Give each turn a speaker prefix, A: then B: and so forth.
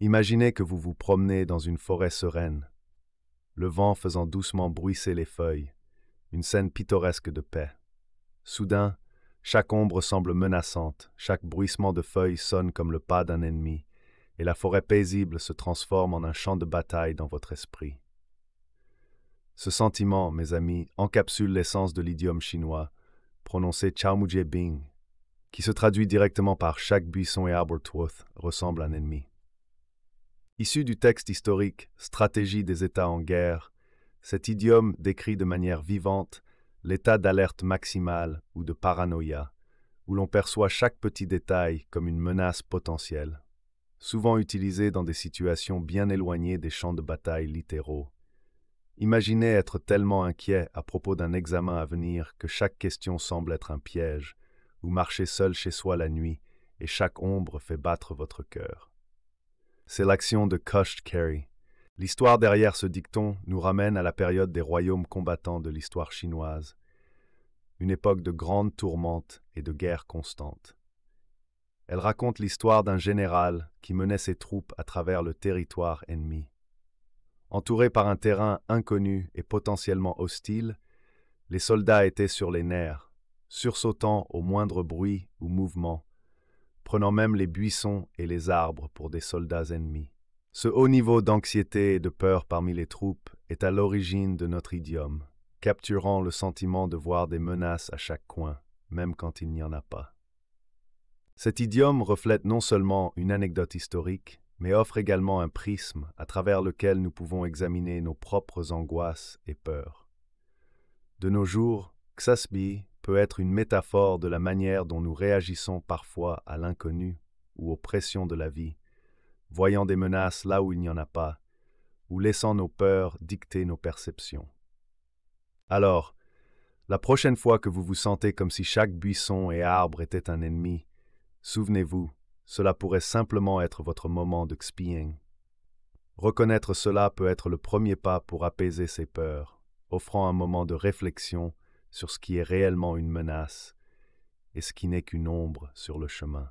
A: Imaginez que vous vous promenez dans une forêt sereine, le vent faisant doucement bruisser les feuilles, une scène pittoresque de paix. Soudain, chaque ombre semble menaçante, chaque bruissement de feuilles sonne comme le pas d'un ennemi, et la forêt paisible se transforme en un champ de bataille dans votre esprit. Ce sentiment, mes amis, encapsule l'essence de l'idiome chinois, prononcé Chao Mujie Bing, qui se traduit directement par chaque buisson et arbre twoth ressemble à un ennemi. Issu du texte historique Stratégie des États en guerre, cet idiome décrit de manière vivante l'état d'alerte maximale ou de paranoïa, où l'on perçoit chaque petit détail comme une menace potentielle, souvent utilisé dans des situations bien éloignées des champs de bataille littéraux. Imaginez être tellement inquiet à propos d'un examen à venir que chaque question semble être un piège, ou marcher seul chez soi la nuit, et chaque ombre fait battre votre cœur. C'est l'action de Kush Carry. L'histoire derrière ce dicton nous ramène à la période des royaumes combattants de l'histoire chinoise, une époque de grandes tourmentes et de guerres constantes. Elle raconte l'histoire d'un général qui menait ses troupes à travers le territoire ennemi. Entourés par un terrain inconnu et potentiellement hostile, les soldats étaient sur les nerfs, sursautant au moindre bruit ou mouvement, prenant même les buissons et les arbres pour des soldats ennemis. Ce haut niveau d'anxiété et de peur parmi les troupes est à l'origine de notre idiome, capturant le sentiment de voir des menaces à chaque coin, même quand il n'y en a pas. Cet idiome reflète non seulement une anecdote historique, mais offre également un prisme à travers lequel nous pouvons examiner nos propres angoisses et peurs. De nos jours, Xasbi peut être une métaphore de la manière dont nous réagissons parfois à l'inconnu ou aux pressions de la vie, voyant des menaces là où il n'y en a pas, ou laissant nos peurs dicter nos perceptions. Alors, la prochaine fois que vous vous sentez comme si chaque buisson et arbre était un ennemi, souvenez-vous, cela pourrait simplement être votre moment de xpiying. Reconnaître cela peut être le premier pas pour apaiser ses peurs, offrant un moment de réflexion sur ce qui est réellement une menace et ce qui n'est qu'une ombre sur le chemin.